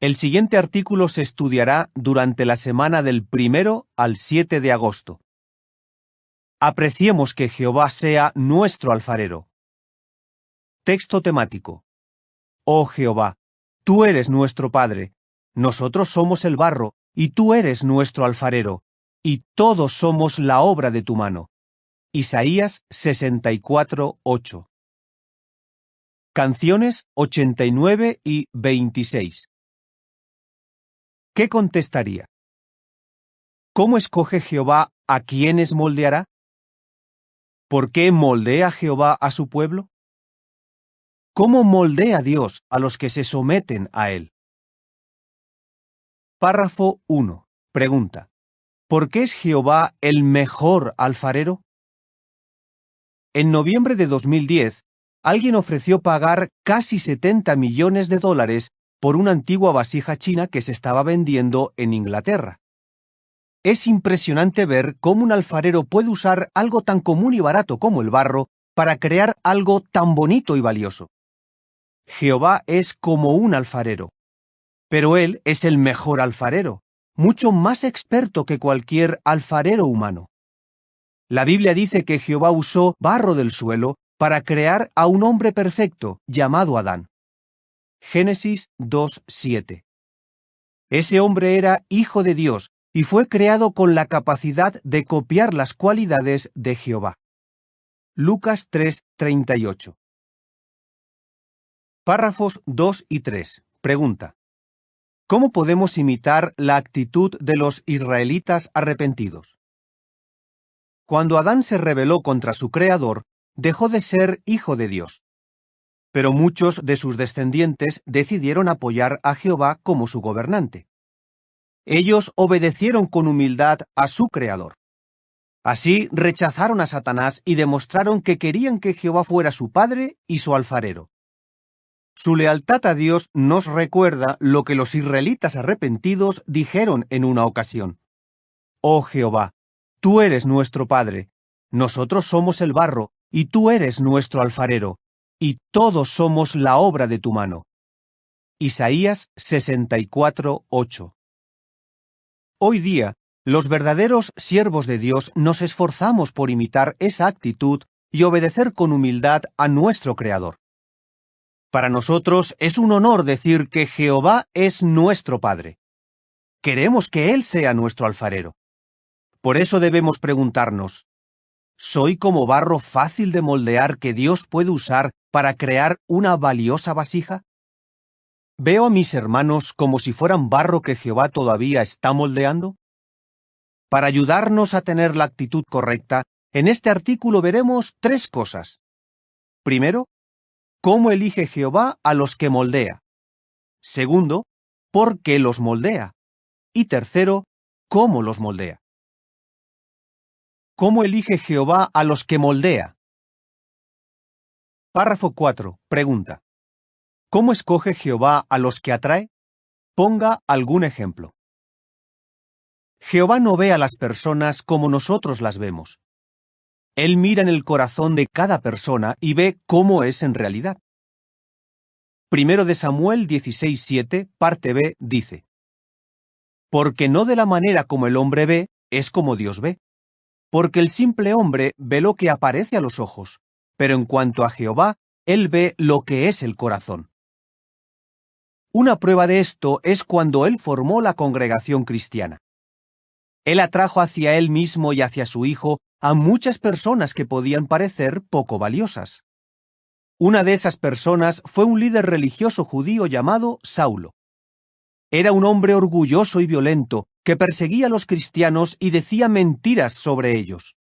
El siguiente artículo se estudiará durante la semana del 1 al 7 de agosto. Apreciemos que Jehová sea nuestro alfarero. Texto temático. Oh Jehová, tú eres nuestro Padre, nosotros somos el barro, y tú eres nuestro alfarero, y todos somos la obra de tu mano. Isaías 64:8. Canciones 89 y 26. ¿Qué contestaría? ¿Cómo escoge Jehová a quienes moldeará? ¿Por qué moldea Jehová a su pueblo? ¿Cómo moldea Dios a los que se someten a él? Párrafo 1. Pregunta. ¿Por qué es Jehová el mejor alfarero? En noviembre de 2010, alguien ofreció pagar casi $70 millones por una antigua vasija china que se estaba vendiendo en Inglaterra. Es impresionante ver cómo un alfarero puede usar algo tan común y barato como el barro para crear algo tan bonito y valioso. Jehová es como un alfarero, pero Él es el mejor alfarero, mucho más experto que cualquier alfarero humano. La Biblia dice que Jehová usó barro del suelo para crear a un hombre perfecto llamado Adán. Génesis 2:7. Ese hombre era hijo de Dios y fue creado con la capacidad de copiar las cualidades de Jehová. Lucas 3:38. Párrafos 2 y 3. Pregunta. ¿Cómo podemos imitar la actitud de los israelitas arrepentidos? Cuando Adán se rebeló contra su Creador, dejó de ser hijo de Dios. Pero muchos de sus descendientes decidieron apoyar a Jehová como su gobernante. Ellos obedecieron con humildad a su Creador. Así rechazaron a Satanás y demostraron que querían que Jehová fuera su padre y su alfarero. Su lealtad a Dios nos recuerda lo que los israelitas arrepentidos dijeron en una ocasión. Oh Jehová, tú eres nuestro Padre, nosotros somos el barro, y tú eres nuestro alfarero, y todos somos la obra de tu mano. Isaías 64:8. Hoy día, los verdaderos siervos de Dios nos esforzamos por imitar esa actitud y obedecer con humildad a nuestro Creador. Para nosotros es un honor decir que Jehová es nuestro Padre. Queremos que Él sea nuestro alfarero. Por eso debemos preguntarnos, ¿soy como barro fácil de moldear que Dios puede usar para crear una valiosa vasija? ¿Veo a mis hermanos como si fueran barro que Jehová todavía está moldeando? Para ayudarnos a tener la actitud correcta, en este artículo veremos 3 cosas. Primero, ¿cómo elige Jehová a los que moldea? Segundo, ¿por qué los moldea? Y tercero, ¿cómo los moldea? ¿Cómo elige Jehová a los que moldea? Párrafo 4. Pregunta. ¿Cómo escoge Jehová a los que atrae? Ponga algún ejemplo. Jehová no ve a las personas como nosotros las vemos. Él mira en el corazón de cada persona y ve cómo es en realidad. 1 de Samuel 16:7, parte B, dice: Porque no de la manera como el hombre ve, es como Dios ve. Porque el simple hombre ve lo que aparece a los ojos, pero en cuanto a Jehová, Él ve lo que es el corazón. Una prueba de esto es cuando Él formó la congregación cristiana. Él atrajo hacia Él mismo y hacia su Hijo a muchas personas que podían parecer poco valiosas. Una de esas personas fue un líder religioso judío llamado Saulo. Era un hombre orgulloso y violento que perseguía a los cristianos y decía mentiras sobre ellos.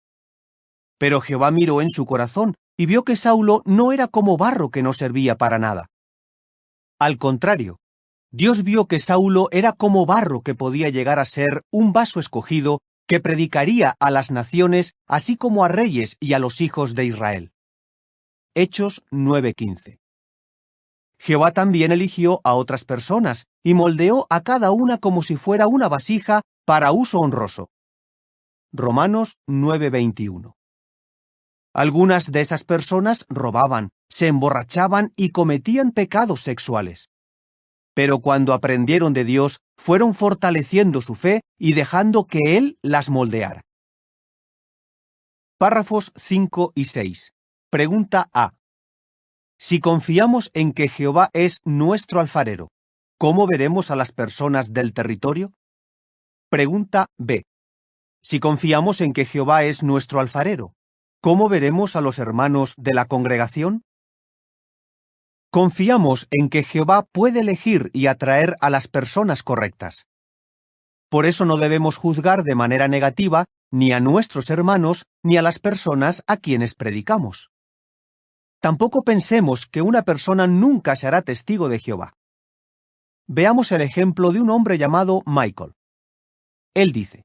Pero Jehová miró en su corazón y vio que Saulo no era como barro que no servía para nada. Al contrario, Dios vio que Saulo era como barro que podía llegar a ser un vaso escogido que predicaría a las naciones, así como a reyes y a los hijos de Israel. Hechos 9:15. Jehová también eligió a otras personas y moldeó a cada una como si fuera una vasija para uso honroso. Romanos 9:21. Algunas de esas personas robaban, se emborrachaban y cometían pecados sexuales. pero cuando aprendieron de Dios, fueron fortaleciendo su fe y dejando que Él las moldeara. Párrafos 5 y 6. Pregunta A. Si confiamos en que Jehová es nuestro alfarero, ¿cómo veremos a las personas del territorio? Pregunta B. Si confiamos en que Jehová es nuestro alfarero, ¿cómo veremos a los hermanos de la congregación? Confiamos en que Jehová puede elegir y atraer a las personas correctas. Por eso no debemos juzgar de manera negativa ni a nuestros hermanos ni a las personas a quienes predicamos. Tampoco pensemos que una persona nunca será testigo de Jehová. Veamos el ejemplo de un hombre llamado Michael. Él dice: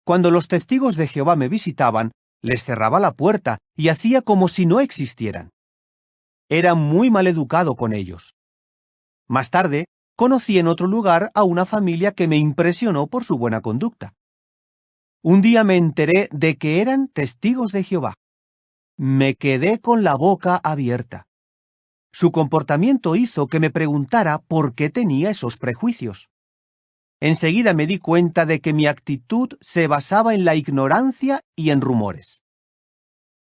cuando los testigos de Jehová me visitaban, les cerraba la puerta y hacía como si no existieran. Era muy maleducado con ellos. Más tarde, conocí en otro lugar a una familia que me impresionó por su buena conducta. Un día me enteré de que eran testigos de Jehová. Me quedé con la boca abierta. Su comportamiento hizo que me preguntara por qué tenía esos prejuicios. Enseguida me di cuenta de que mi actitud se basaba en la ignorancia y en rumores.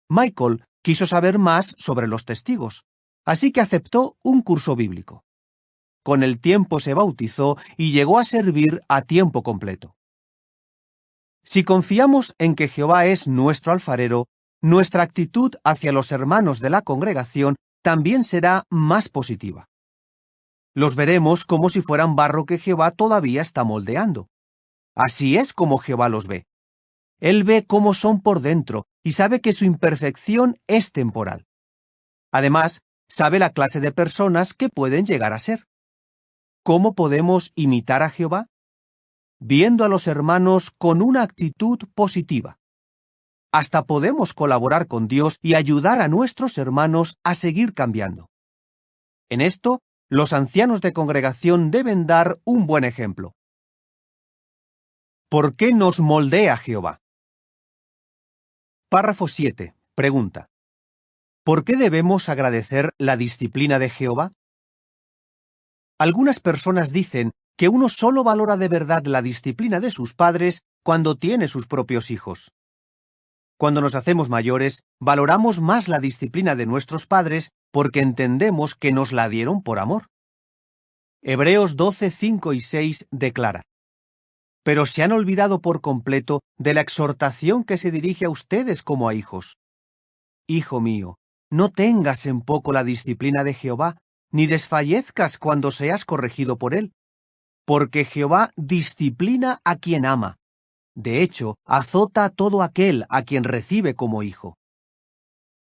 Michael quiso saber más sobre los testigos, así que aceptó un curso bíblico. Con el tiempo se bautizó y llegó a servir a tiempo completo. Si confiamos en que Jehová es nuestro alfarero, nuestra actitud hacia los hermanos de la congregación también será más positiva. Los veremos como si fueran barro que Jehová todavía está moldeando. Así es como Jehová los ve. Él ve cómo son por dentro y sabe que su imperfección es temporal. Además, sabe la clase de personas que pueden llegar a ser. ¿Cómo podemos imitar a Jehová? Viendo a los hermanos con una actitud positiva. Hasta podemos colaborar con Dios y ayudar a nuestros hermanos a seguir cambiando. En esto, los ancianos de congregación deben dar un buen ejemplo. ¿Por qué nos moldea Jehová? Párrafo 7. Pregunta. ¿Por qué debemos agradecer la disciplina de Jehová? Algunas personas dicen que uno solo valora de verdad la disciplina de sus padres cuando tiene sus propios hijos. Cuando nos hacemos mayores, valoramos más la disciplina de nuestros padres porque entendemos que nos la dieron por amor. Hebreos 12, 5 y 6 declara: pero se han olvidado por completo de la exhortación que se dirige a ustedes como a hijos. Hijo mío, no tengas en poco la disciplina de Jehová, ni desfallezcas cuando seas corregido por él, porque Jehová disciplina a quien ama. De hecho, azota a todo aquel a quien recibe como hijo.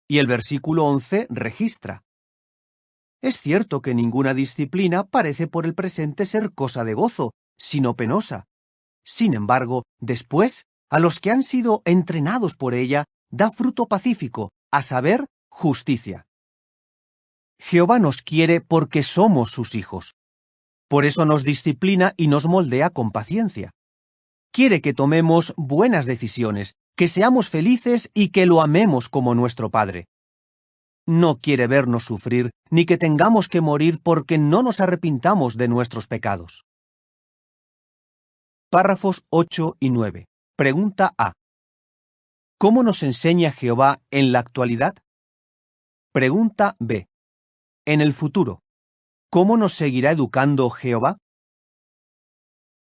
Y el versículo 11 registra: es cierto que ninguna disciplina parece por el presente ser cosa de gozo, sino penosa. Sin embargo, después, a los que han sido entrenados por ella, da fruto pacífico, a saber, justicia. Jehová nos quiere porque somos sus hijos. Por eso nos disciplina y nos moldea con paciencia. Quiere que tomemos buenas decisiones, que seamos felices y que lo amemos como nuestro Padre. No quiere vernos sufrir, ni que tengamos que morir porque no nos arrepintamos de nuestros pecados. Párrafos 8 y 9. Pregunta A. ¿Cómo nos enseña Jehová en la actualidad? Pregunta B. En el futuro, ¿cómo nos seguirá educando Jehová?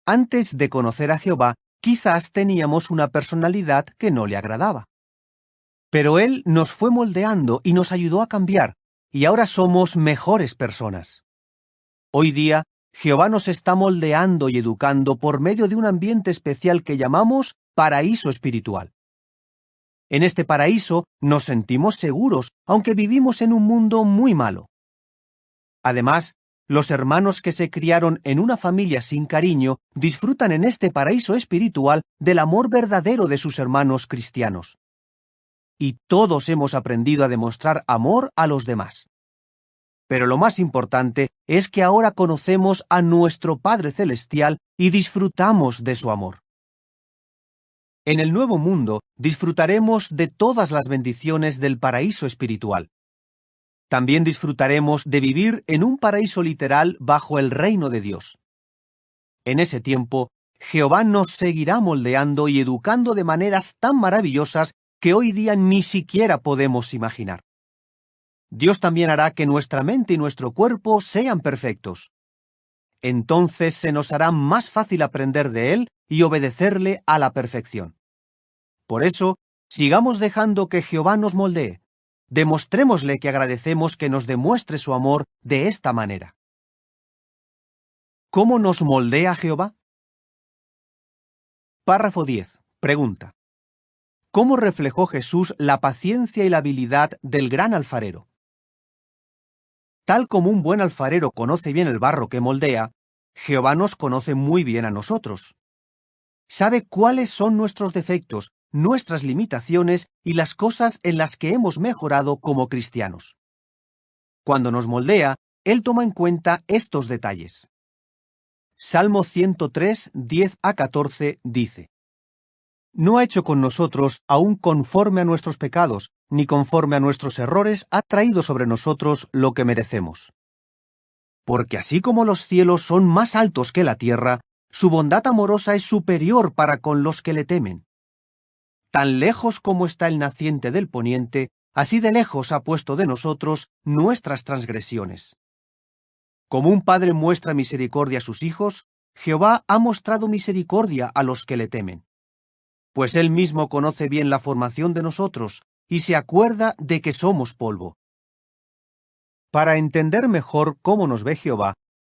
Antes de conocer a Jehová, quizás teníamos una personalidad que no le agradaba. Pero Él nos fue moldeando y nos ayudó a cambiar, y ahora somos mejores personas. Hoy día, Jehová nos está moldeando y educando por medio de un ambiente especial que llamamos paraíso espiritual. En este paraíso nos sentimos seguros, aunque vivimos en un mundo muy malo. Además, los hermanos que se criaron en una familia sin cariño disfrutan en este paraíso espiritual del amor verdadero de sus hermanos cristianos. Y todos hemos aprendido a demostrar amor a los demás. Pero lo más importante es que ahora conocemos a nuestro Padre Celestial y disfrutamos de su amor. En el nuevo mundo disfrutaremos de todas las bendiciones del paraíso espiritual. También disfrutaremos de vivir en un paraíso literal bajo el reino de Dios. En ese tiempo, Jehová nos seguirá moldeando y educando de maneras tan maravillosas que hoy día ni siquiera podemos imaginar. Dios también hará que nuestra mente y nuestro cuerpo sean perfectos. Entonces se nos hará más fácil aprender de Él y obedecerle a la perfección. Por eso, sigamos dejando que Jehová nos moldee. Demostrémosle que agradecemos que nos demuestre su amor de esta manera. ¿Cómo nos moldea Jehová? Párrafo 10. Pregunta. ¿Cómo reflejó Jesús la paciencia y la habilidad del gran alfarero? Tal como un buen alfarero conoce bien el barro que moldea, Jehová nos conoce muy bien a nosotros. Sabe cuáles son nuestros defectos, nuestras limitaciones y las cosas en las que hemos mejorado como cristianos. Cuando nos moldea, Él toma en cuenta estos detalles. Salmo 103, 10 a 14 dice: No ha hecho con nosotros aún conforme a nuestros pecados, ni conforme a nuestros errores ha traído sobre nosotros lo que merecemos. Porque así como los cielos son más altos que la tierra, su bondad amorosa es superior para con los que le temen. Tan lejos como está el naciente del poniente, así de lejos ha puesto de nosotros nuestras transgresiones. Como un padre muestra misericordia a sus hijos, Jehová ha mostrado misericordia a los que le temen. Pues Él mismo conoce bien la formación de nosotros y se acuerda de que somos polvo. Para entender mejor cómo nos ve Jehová,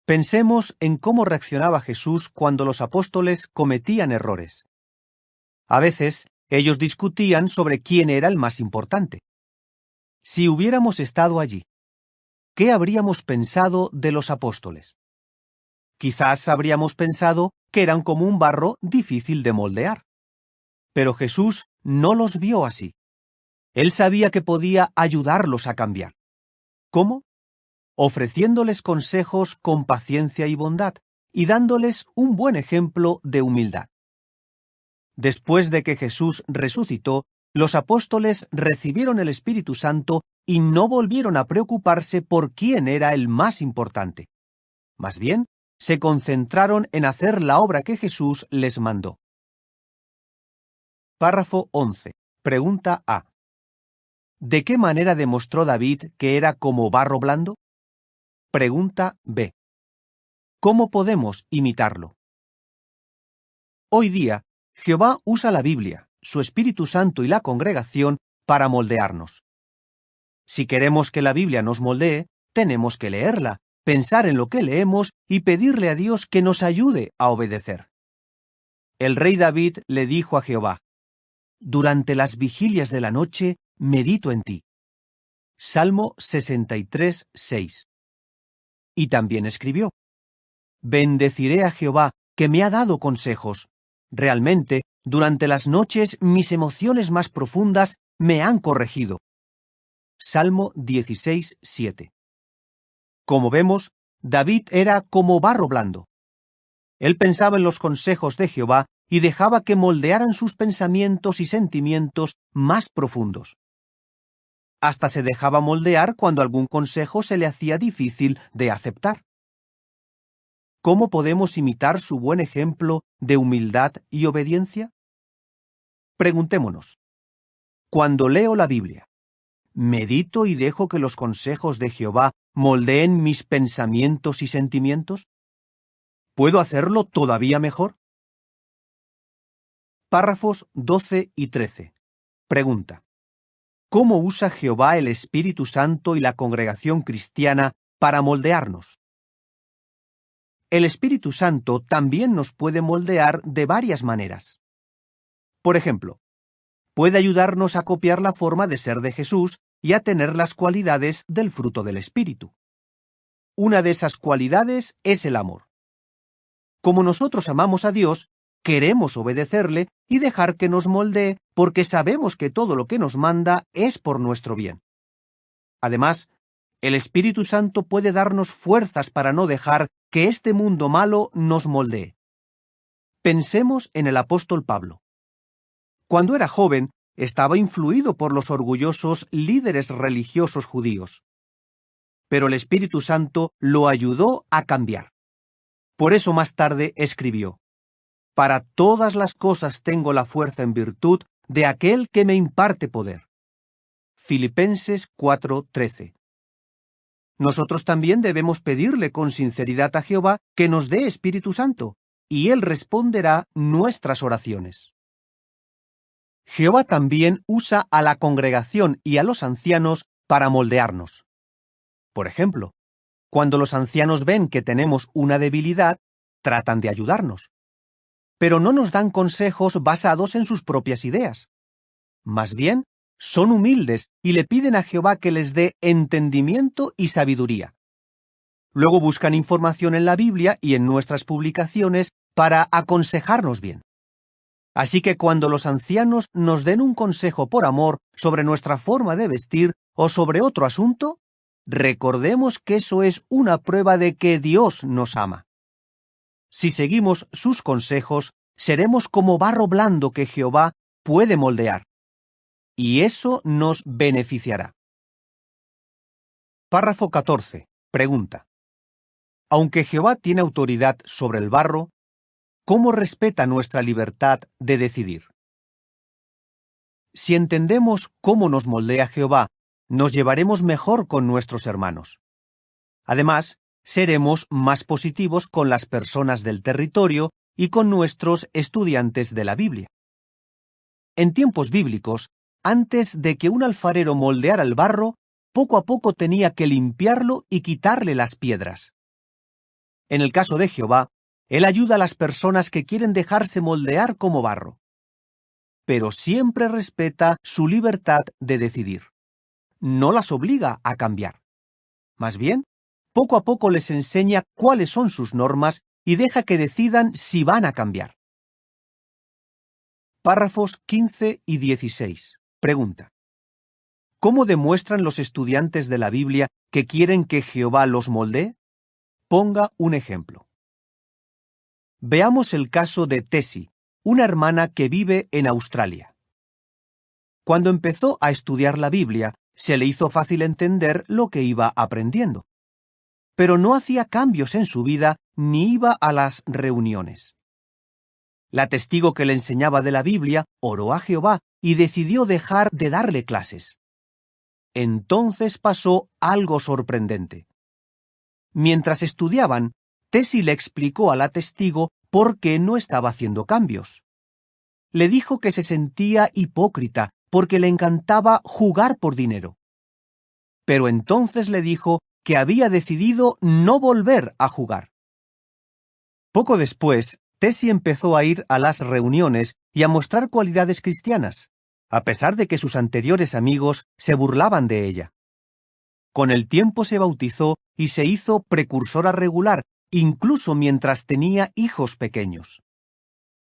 pensemos en cómo reaccionaba Jesús cuando los apóstoles cometían errores. A veces, ellos discutían sobre quién era el más importante. Si hubiéramos estado allí, ¿qué habríamos pensado de los apóstoles? Quizás habríamos pensado que eran como un barro difícil de moldear. Pero Jesús no los vio así. Él sabía que podía ayudarlos a cambiar. ¿Cómo? Ofreciéndoles consejos con paciencia y bondad, y dándoles un buen ejemplo de humildad. Después de que Jesús resucitó, los apóstoles recibieron el Espíritu Santo y no volvieron a preocuparse por quién era el más importante. Más bien, se concentraron en hacer la obra que Jesús les mandó. Párrafo 11. Pregunta A. ¿De qué manera demostró David que era como barro blando? Pregunta B. ¿Cómo podemos imitarlo? Hoy día, Jehová usa la Biblia, su Espíritu Santo y la congregación para moldearnos. Si queremos que la Biblia nos moldee, tenemos que leerla, pensar en lo que leemos y pedirle a Dios que nos ayude a obedecer. El rey David le dijo a Jehová: Durante las vigilias de la noche medito en ti. Salmo 63, 6. Y también escribió: Bendeciré a Jehová, que me ha dado consejos. Realmente, durante las noches mis emociones más profundas me han corregido. Salmo 16, 7. Como vemos, David era como barro blando. Él pensaba en los consejos de Jehová y dejaba que moldearan sus pensamientos y sentimientos más profundos. Hasta se dejaba moldear cuando algún consejo se le hacía difícil de aceptar. ¿Cómo podemos imitar su buen ejemplo de humildad y obediencia? Preguntémonos. Cuando leo la Biblia, ¿medito y dejo que los consejos de Jehová moldeen mis pensamientos y sentimientos? ¿Puedo hacerlo todavía mejor? Párrafos 12 y 13. Pregunta. ¿Cómo usa Jehová el Espíritu Santo y la congregación cristiana para moldearnos? El Espíritu Santo también nos puede moldear de varias maneras. Por ejemplo, puede ayudarnos a copiar la forma de ser de Jesús y a tener las cualidades del fruto del Espíritu. Una de esas cualidades es el amor. Como nosotros amamos a Dios, queremos obedecerle y dejar que nos moldee porque sabemos que todo lo que nos manda es por nuestro bien. Además, el Espíritu Santo puede darnos fuerzas para no dejar que este mundo malo nos moldee. Pensemos en el apóstol Pablo. Cuando era joven, estaba influido por los orgullosos líderes religiosos judíos. pero el Espíritu Santo lo ayudó a cambiar. Por eso más tarde escribió: «Para todas las cosas tengo la fuerza en virtud de aquel que me imparte poder». Filipenses 4:13. Nosotros también debemos pedirle con sinceridad a Jehová que nos dé Espíritu Santo, y Él responderá nuestras oraciones. Jehová también usa a la congregación y a los ancianos para moldearnos. Por ejemplo, cuando los ancianos ven que tenemos una debilidad, tratan de ayudarnos. Pero no nos dan consejos basados en sus propias ideas. Más bien, son humildes y le piden a Jehová que les dé entendimiento y sabiduría. Luego buscan información en la Biblia y en nuestras publicaciones para aconsejarnos bien. Así que cuando los ancianos nos den un consejo por amor sobre nuestra forma de vestir o sobre otro asunto, recordemos que eso es una prueba de que Dios nos ama. Si seguimos sus consejos, seremos como barro blando que Jehová puede moldear. Y eso nos beneficiará. Párrafo 14. Pregunta: aunque Jehová tiene autoridad sobre el barro, ¿cómo respeta nuestra libertad de decidir? Si entendemos cómo nos moldea Jehová, nos llevaremos mejor con nuestros hermanos. Además, seremos más positivos con las personas del territorio y con nuestros estudiantes de la Biblia. En tiempos bíblicos, antes de que un alfarero moldeara el barro, poco a poco tenía que limpiarlo y quitarle las piedras. En el caso de Jehová, Él ayuda a las personas que quieren dejarse moldear como barro, pero siempre respeta su libertad de decidir. No las obliga a cambiar. Más bien, poco a poco les enseña cuáles son sus normas y deja que decidan si van a cambiar. Párrafos 15 y 16. Pregunta: ¿cómo demuestran los estudiantes de la Biblia que quieren que Jehová los moldee? Ponga un ejemplo. Veamos el caso de Tessie, una hermana que vive en Australia. Cuando empezó a estudiar la Biblia, se le hizo fácil entender lo que iba aprendiendo. Pero no hacía cambios en su vida ni iba a las reuniones. La testigo que le enseñaba de la Biblia oró a Jehová y decidió dejar de darle clases. Entonces pasó algo sorprendente. Mientras estudiaban, Tessie le explicó a la testigo por qué no estaba haciendo cambios. Le dijo que se sentía hipócrita porque le encantaba jugar por dinero. Pero entonces le dijo que había decidido no volver a jugar. Poco después, Tessie empezó a ir a las reuniones y a mostrar cualidades cristianas, a pesar de que sus anteriores amigos se burlaban de ella. Con el tiempo se bautizó y se hizo precursora regular, incluso mientras tenía hijos pequeños.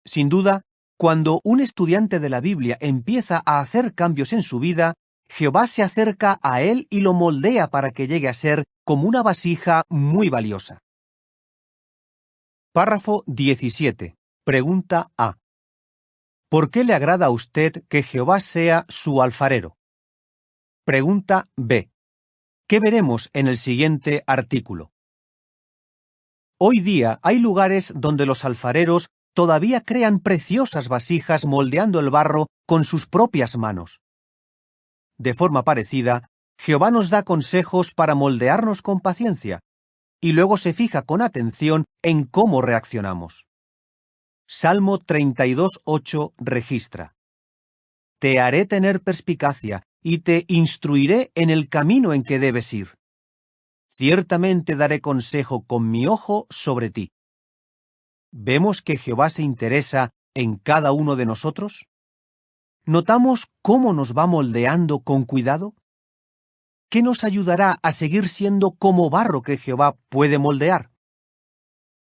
Sin duda, cuando un estudiante de la Biblia empieza a hacer cambios en su vida, Jehová se acerca a él y lo moldea para que llegue a ser como una vasija muy valiosa. Párrafo 17. Pregunta A. ¿Por qué le agrada a usted que Jehová sea su alfarero? Pregunta B. ¿Qué veremos en el siguiente artículo? Hoy día hay lugares donde los alfareros todavía crean preciosas vasijas moldeando el barro con sus propias manos. De forma parecida, Jehová nos da consejos para moldearnos con paciencia, y luego se fija con atención en cómo reaccionamos. Salmo 32:8 registra: Te haré tener perspicacia y te instruiré en el camino en que debes ir. Ciertamente daré consejo con mi ojo sobre ti. ¿Vemos que Jehová se interesa en cada uno de nosotros? ¿Notamos cómo nos va moldeando con cuidado? ¿Qué nos ayudará a seguir siendo como barro que Jehová puede moldear?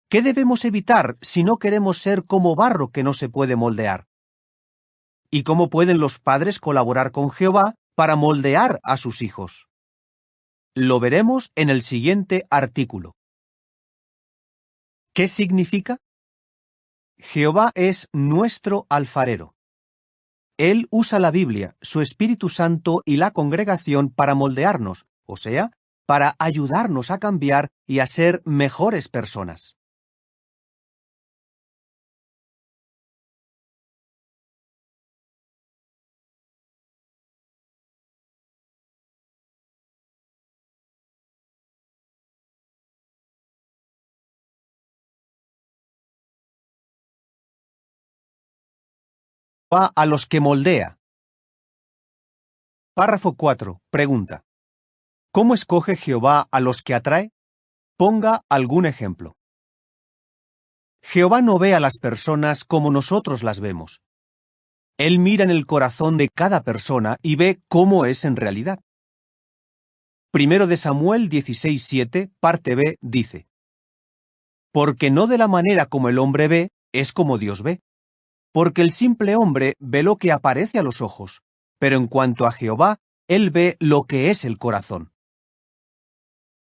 ¿Qué debemos evitar si no queremos ser como barro que no se puede moldear? ¿Y cómo pueden los padres colaborar con Jehová para moldear a sus hijos? Lo veremos en el siguiente artículo. ¿Qué significa? Jehová es nuestro alfarero. Él usa la Biblia, su Espíritu Santo y la congregación para moldearnos, o sea, para ayudarnos a cambiar y a ser mejores personas. Va a los que moldea. Párrafo 4. Pregunta. ¿Cómo escoge Jehová a los que atrae? Ponga algún ejemplo. Jehová no ve a las personas como nosotros las vemos. Él mira en el corazón de cada persona y ve cómo es en realidad. Primero de Samuel 16:7, parte B, dice: Porque no de la manera como el hombre ve, es como Dios ve. Porque el simple hombre ve lo que aparece a los ojos, pero en cuanto a Jehová, Él ve lo que es el corazón.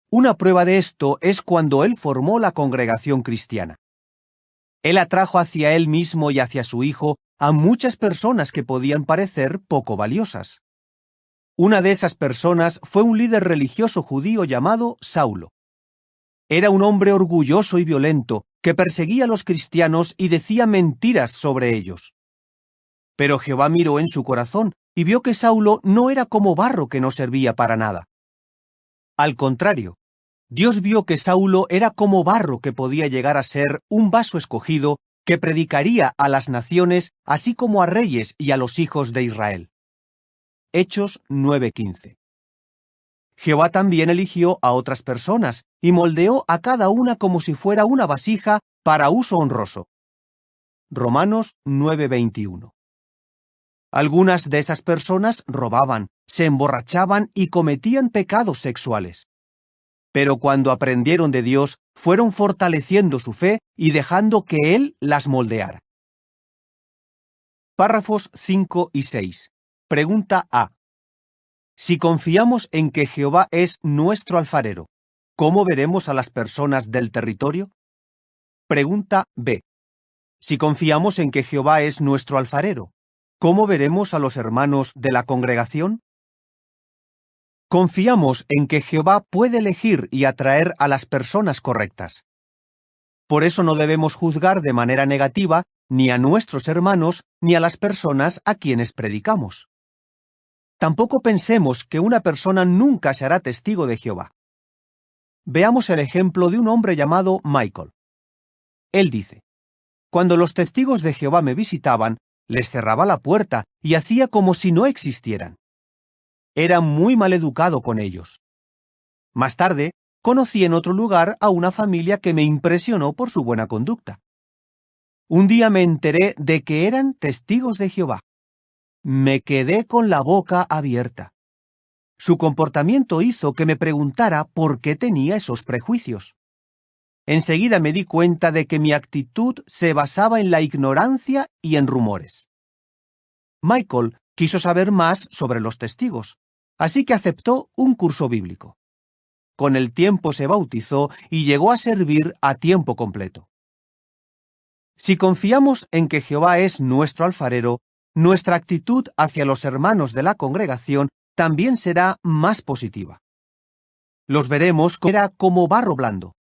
Una prueba de esto es cuando Él formó la congregación cristiana. Él atrajo hacia Él mismo y hacia su Hijo a muchas personas que podían parecer poco valiosas. Una de esas personas fue un líder religioso judío llamado Saulo. Era un hombre orgulloso y violento que perseguía a los cristianos y decía mentiras sobre ellos. Pero Jehová miró en su corazón y vio que Saulo no era como barro que no servía para nada. Al contrario, Dios vio que Saulo era como barro que podía llegar a ser un vaso escogido que predicaría a las naciones, así como a reyes y a los hijos de Israel. Hechos 9:15. Jehová también eligió a otras personas y moldeó a cada una como si fuera una vasija para uso honroso. Romanos 9:21. Algunas de esas personas robaban, se emborrachaban y cometían pecados sexuales. Pero cuando aprendieron de Dios, fueron fortaleciendo su fe y dejando que Él las moldeara. Párrafos 5 y 6. Pregunta A. Si confiamos en que Jehová es nuestro alfarero, ¿cómo veremos a las personas del territorio? Pregunta B. Si confiamos en que Jehová es nuestro alfarero, ¿cómo veremos a los hermanos de la congregación? Confiamos en que Jehová puede elegir y atraer a las personas correctas. Por eso no debemos juzgar de manera negativa ni a nuestros hermanos ni a las personas a quienes predicamos. Tampoco pensemos que una persona nunca se hará testigo de Jehová. Veamos el ejemplo de un hombre llamado Michael. Él dice: Cuando los testigos de Jehová me visitaban, les cerraba la puerta y hacía como si no existieran. Era muy maleducado con ellos. Más tarde, conocí en otro lugar a una familia que me impresionó por su buena conducta. Un día me enteré de que eran testigos de Jehová. Me quedé con la boca abierta. Su comportamiento hizo que me preguntara por qué tenía esos prejuicios. Enseguida me di cuenta de que mi actitud se basaba en la ignorancia y en rumores. Michael quiso saber más sobre los testigos, así que aceptó un curso bíblico. Con el tiempo se bautizó y llegó a servir a tiempo completo. Si confiamos en que Jehová es nuestro alfarero, nuestra actitud hacia los hermanos de la congregación también será más positiva. Los veremos como barro blando.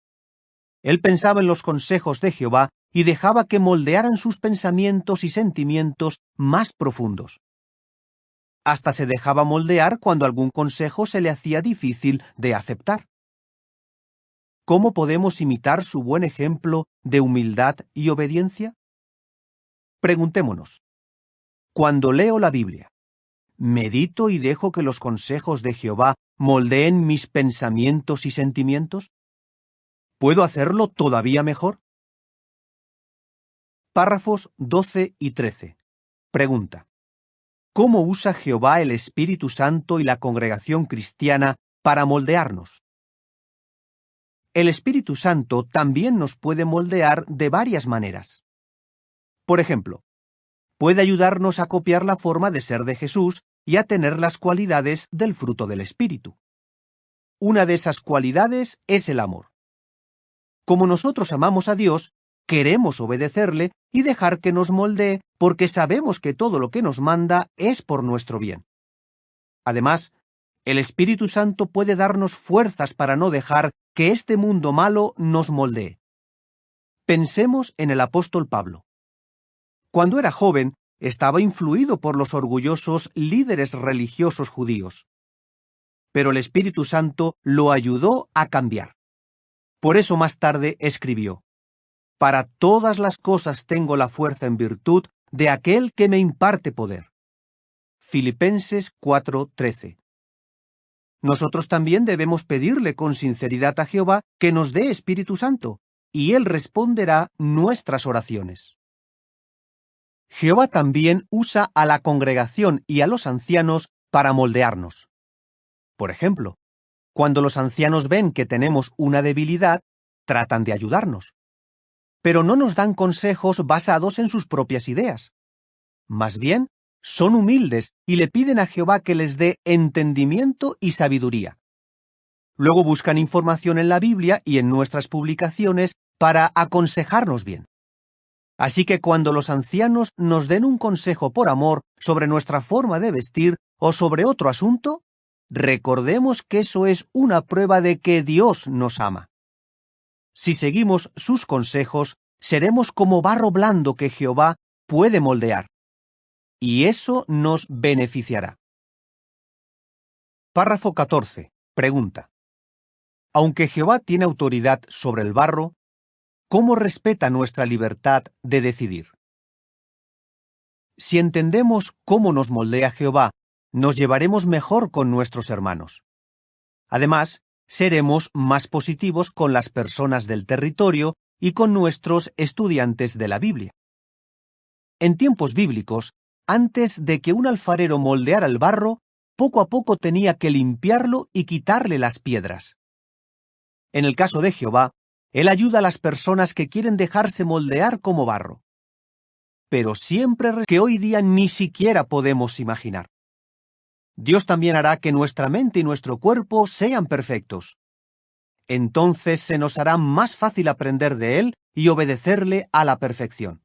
Él pensaba en los consejos de Jehová y dejaba que moldearan sus pensamientos y sentimientos más profundos. Hasta se dejaba moldear cuando algún consejo se le hacía difícil de aceptar. ¿Cómo podemos imitar su buen ejemplo de humildad y obediencia? Preguntémonos. Cuando leo la Biblia, ¿medito y dejo que los consejos de Jehová moldeen mis pensamientos y sentimientos? ¿Puedo hacerlo todavía mejor? Párrafos 12 y 13. Pregunta. ¿Cómo usa Jehová el Espíritu Santo y la congregación cristiana para moldearnos? El Espíritu Santo también nos puede moldear de varias maneras. Por ejemplo, puede ayudarnos a copiar la forma de ser de Jesús y a tener las cualidades del fruto del Espíritu. Una de esas cualidades es el amor. Como nosotros amamos a Dios, queremos obedecerle y dejar que nos moldee porque sabemos que todo lo que nos manda es por nuestro bien. Además, El Espíritu Santo puede darnos fuerzas para no dejar que este mundo malo nos moldee. Pensemos en el apóstol Pablo. Cuando era joven, estaba influido por los orgullosos líderes religiosos judíos. Pero el Espíritu Santo lo ayudó a cambiar. Por eso más tarde escribió: «Para todas las cosas tengo la fuerza en virtud de aquel que me imparte poder». Filipenses 4:13. Nosotros también debemos pedirle con sinceridad a Jehová que nos dé Espíritu Santo, y Él responderá nuestras oraciones. Jehová también usa a la congregación y a los ancianos para moldearnos. Por ejemplo, cuando los ancianos ven que tenemos una debilidad, tratan de ayudarnos. Pero no nos dan consejos basados en sus propias ideas. Más bien, son humildes y le piden a Jehová que les dé entendimiento y sabiduría. Luego buscan información en la Biblia y en nuestras publicaciones para aconsejarnos bien. Así que cuando los ancianos nos den un consejo por amor sobre nuestra forma de vestir o sobre otro asunto, recordemos que eso es una prueba de que Dios nos ama. Si seguimos sus consejos, seremos como barro blando que Jehová puede moldear. Y eso nos beneficiará. Párrafo 14. Pregunta: aunque Jehová tiene autoridad sobre el barro, ¿cómo respeta nuestra libertad de decidir? Si entendemos cómo nos moldea Jehová, nos llevaremos mejor con nuestros hermanos. Además, seremos más positivos con las personas del territorio y con nuestros estudiantes de la Biblia. En tiempos bíblicos, antes de que un alfarero moldeara el barro, poco a poco tenía que limpiarlo y quitarle las piedras. En el caso de Jehová, Él ayuda a las personas que quieren dejarse moldear como barro. Pero siempre que hoy día ni siquiera podemos imaginar. Dios también hará que nuestra mente y nuestro cuerpo sean perfectos. Entonces se nos hará más fácil aprender de Él y obedecerle a la perfección.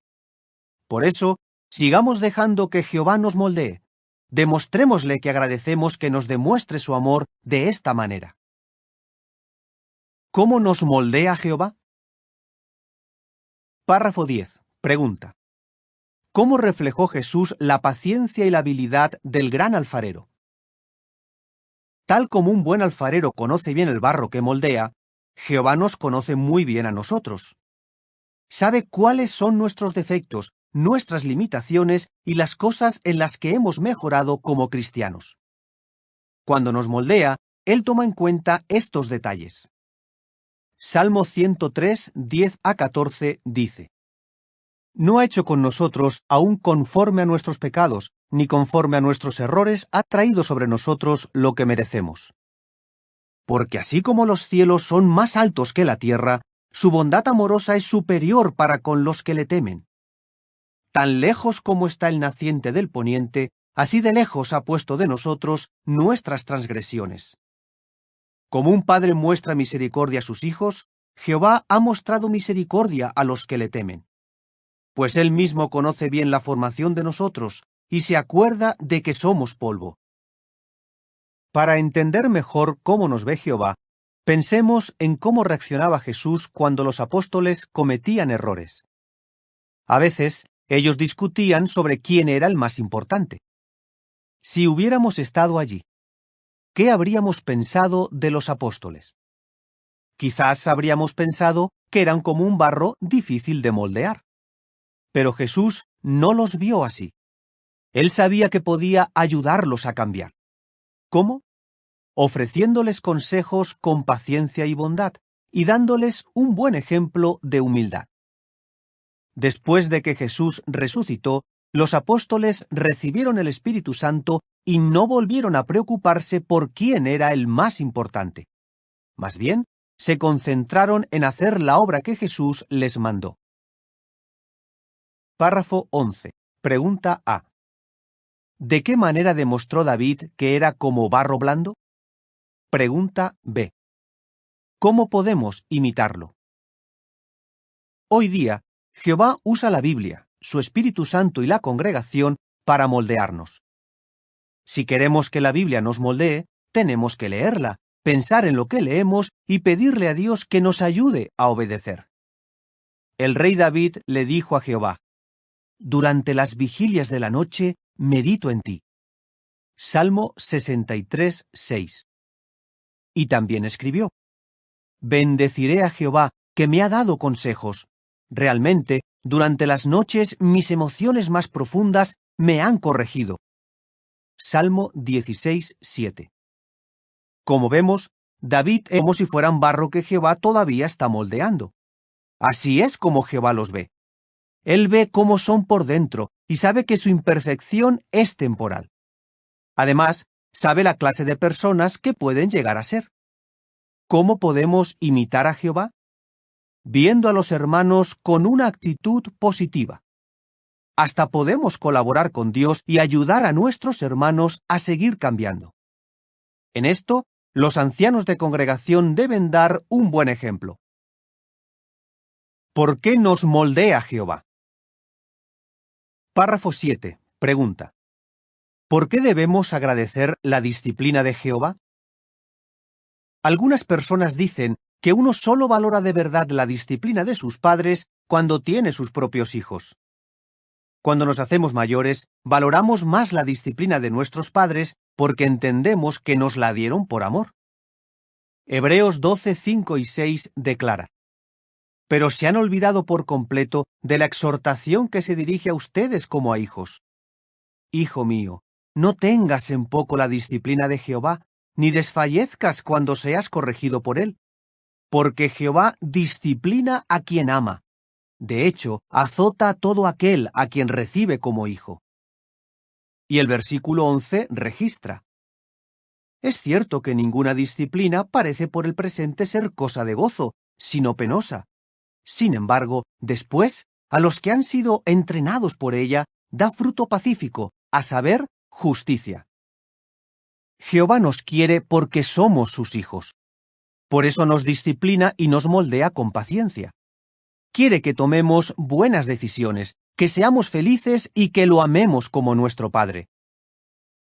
Por eso, sigamos dejando que Jehová nos moldee. Demostrémosle que agradecemos que nos demuestre su amor de esta manera. ¿Cómo nos moldea Jehová? Párrafo 10. Pregunta: ¿cómo reflejó Jesús la paciencia y la habilidad del gran alfarero? Tal como un buen alfarero conoce bien el barro que moldea, Jehová nos conoce muy bien a nosotros. Sabe cuáles son nuestros defectos, nuestras limitaciones y las cosas en las que hemos mejorado como cristianos. Cuando nos moldea, Él toma en cuenta estos detalles. Salmo 103, 10-14 dice: «No ha hecho con nosotros aún conforme a nuestros pecados, ni conforme a nuestros errores ha traído sobre nosotros lo que merecemos. Porque así como los cielos son más altos que la tierra, su bondad amorosa es superior para con los que le temen. Tan lejos como está el naciente del poniente, así de lejos ha puesto de nosotros nuestras transgresiones. Como un padre muestra misericordia a sus hijos, Jehová ha mostrado misericordia a los que le temen. Pues Él mismo conoce bien la formación de nosotros y se acuerda de que somos polvo». Para entender mejor cómo nos ve Jehová, pensemos en cómo reaccionaba Jesús cuando los apóstoles cometían errores. A veces, ellos discutían sobre quién era el más importante. Si hubiéramos estado allí, ¿qué habríamos pensado de los apóstoles? Quizás habríamos pensado que eran como un barro difícil de moldear. Pero Jesús no los vio así. Él sabía que podía ayudarlos a cambiar. ¿Cómo? Ofreciéndoles consejos con paciencia y bondad y dándoles un buen ejemplo de humildad. Después de que Jesús resucitó, los apóstoles recibieron el Espíritu Santo y no volvieron a preocuparse por quién era el más importante. Más bien, se concentraron en hacer la obra que Jesús les mandó. Párrafo 11. Pregunta A. ¿De qué manera demostró David que era como barro blando? Pregunta B. ¿Cómo podemos imitarlo? Hoy día, Jehová usa la Biblia, su Espíritu Santo y la congregación para moldearnos. Si queremos que la Biblia nos moldee, tenemos que leerla, pensar en lo que leemos y pedirle a Dios que nos ayude a obedecer. El rey David le dijo a Jehová: «Durante las vigilias de la noche medito en ti». Salmo 63, 6. Y también escribió: «Bendeciré a Jehová, que me ha dado consejos. Realmente, durante las noches mis emociones más profundas me han corregido». Salmo 16, 7. Como vemos, David es como si fueran barro que Jehová todavía está moldeando. Así es como Jehová los ve. Él ve cómo son por dentro y sabe que su imperfección es temporal. Además, sabe la clase de personas que pueden llegar a ser. ¿Cómo podemos imitar a Jehová? Viendo a los hermanos con una actitud positiva. Hasta podemos colaborar con Dios y ayudar a nuestros hermanos a seguir cambiando. En esto, los ancianos de congregación deben dar un buen ejemplo. ¿Por qué nos moldea Jehová? Párrafo 7. Pregunta: ¿por qué debemos agradecer la disciplina de Jehová? Algunas personas dicen que uno solo valora de verdad la disciplina de sus padres cuando tiene sus propios hijos. Cuando nos hacemos mayores, valoramos más la disciplina de nuestros padres porque entendemos que nos la dieron por amor. Hebreos 12, 5 y 6 declara: «Pero se han olvidado por completo de la exhortación que se dirige a ustedes como a hijos. Hijo mío, no tengas en poco la disciplina de Jehová, ni desfallezcas cuando seas corregido por él. Porque Jehová disciplina a quien ama. De hecho, azota a todo aquel a quien recibe como hijo». Y el versículo 11 registra: «Es cierto que ninguna disciplina parece por el presente ser cosa de gozo, sino penosa. Sin embargo, después, a los que han sido entrenados por ella, da fruto pacífico, a saber, justicia». Jehová nos quiere porque somos sus hijos. Por eso nos disciplina y nos moldea con paciencia. Quiere que tomemos buenas decisiones, que seamos felices y que lo amemos como nuestro Padre.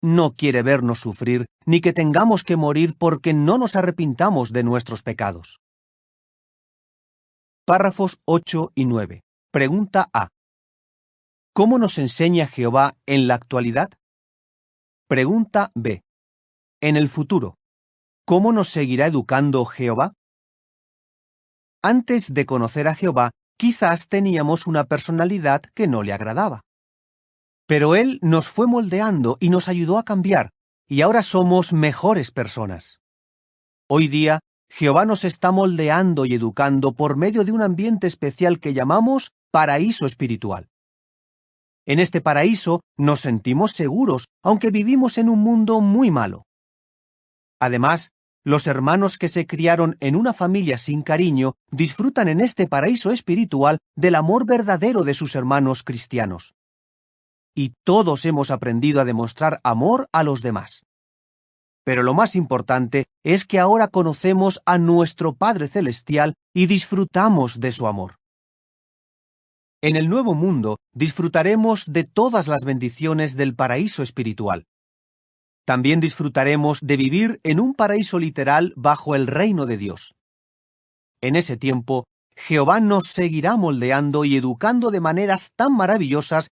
No quiere vernos sufrir, ni que tengamos que morir porque no nos arrepintamos de nuestros pecados. Párrafos 8 y 9. Pregunta A. ¿Cómo nos enseña Jehová en la actualidad? Pregunta B. En el futuro, ¿cómo nos seguirá educando Jehová? Antes de conocer a Jehová, quizás teníamos una personalidad que no le agradaba. Pero Él nos fue moldeando y nos ayudó a cambiar, y ahora somos mejores personas. Hoy día, Jehová nos está moldeando y educando por medio de un ambiente especial que llamamos paraíso espiritual. En este paraíso nos sentimos seguros, aunque vivimos en un mundo muy malo. Además, los hermanos que se criaron en una familia sin cariño disfrutan en este paraíso espiritual del amor verdadero de sus hermanos cristianos. Y todos hemos aprendido a demostrar amor a los demás. Pero lo más importante es que ahora conocemos a nuestro Padre Celestial y disfrutamos de su amor. En el nuevo mundo disfrutaremos de todas las bendiciones del paraíso espiritual. También disfrutaremos de vivir en un paraíso literal bajo el reino de Dios. En ese tiempo, Jehová nos seguirá moldeando y educando de maneras tan maravillosas.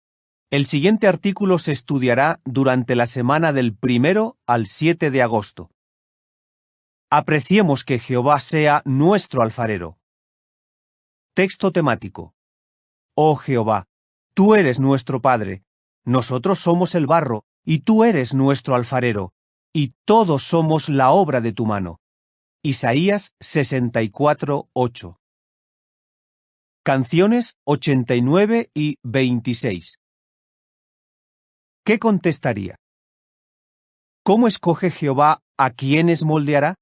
El siguiente artículo se estudiará durante la semana del 1 al 7 de agosto. Apreciemos que Jehová sea nuestro alfarero. Texto temático. Oh Jehová, tú eres nuestro Padre, nosotros somos el barro, y tú eres nuestro alfarero, y todos somos la obra de tu mano. Isaías 64, 8. Canciones 89 y 26. ¿Qué contestaría? ¿Cómo escoge Jehová a quienes moldeará?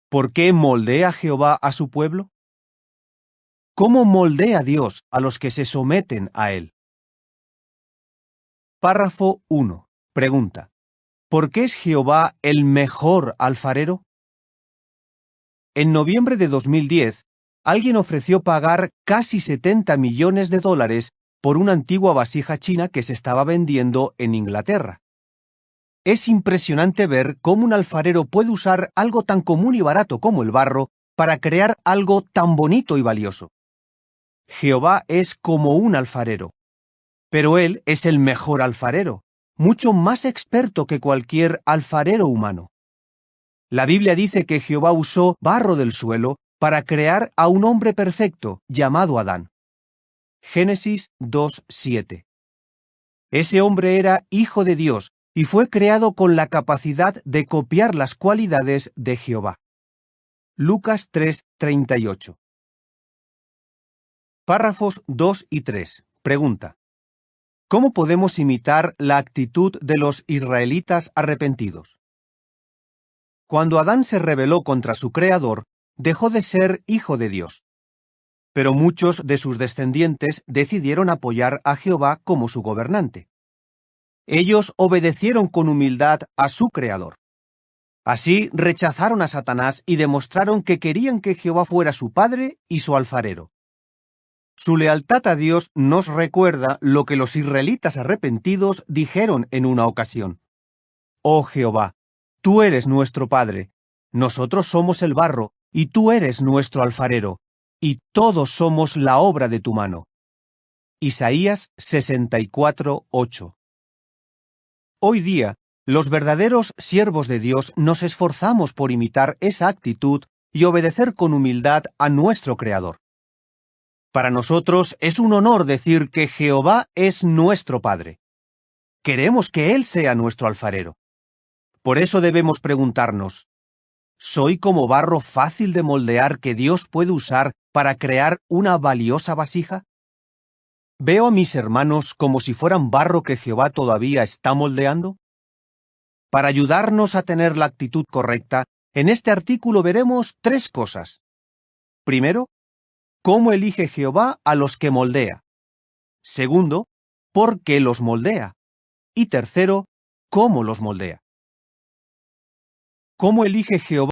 ¿Por qué moldea Jehová a su pueblo? ¿Cómo moldea Dios a los que se someten a él? Párrafo 1. Pregunta: ¿por qué es Jehová el mejor alfarero? En noviembre de 2010, alguien ofreció pagar casi $70 millones por una antigua vasija china que se estaba vendiendo en Inglaterra. Es impresionante ver cómo un alfarero puede usar algo tan común y barato como el barro para crear algo tan bonito y valioso. Jehová es como un alfarero, pero Él es el mejor alfarero, mucho más experto que cualquier alfarero humano. La Biblia dice que Jehová usó barro del suelo para crear a un hombre perfecto llamado Adán. Génesis 2:7. Ese hombre era hijo de Dios y fue creado con la capacidad de copiar las cualidades de Jehová. Lucas 3:38. Párrafos 2 y 3. Pregunta: ¿cómo podemos imitar la actitud de los israelitas arrepentidos? Cuando Adán se rebeló contra su Creador, dejó de ser hijo de Dios. Pero muchos de sus descendientes decidieron apoyar a Jehová como su gobernante. Ellos obedecieron con humildad a su Creador. Así rechazaron a Satanás y demostraron que querían que Jehová fuera su padre y su alfarero. Su lealtad a Dios nos recuerda lo que los israelitas arrepentidos dijeron en una ocasión. Oh Jehová, tú eres nuestro Padre, nosotros somos el barro, y tú eres nuestro alfarero, y todos somos la obra de tu mano. Isaías 64:8. Hoy día, los verdaderos siervos de Dios nos esforzamos por imitar esa actitud y obedecer con humildad a nuestro Creador. Para nosotros es un honor decir que Jehová es nuestro Padre. Queremos que Él sea nuestro alfarero. Por eso debemos preguntarnos: ¿soy como barro fácil de moldear que Dios puede usar para crear una valiosa vasija? ¿Veo a mis hermanos como si fueran barro que Jehová todavía está moldeando? Para ayudarnos a tener la actitud correcta, en este artículo veremos 3 cosas. Primero, cómo elige Jehová a los que moldea. Segundo, por qué los moldea. Y tercero, cómo los moldea. ¿Cómo elige Jehová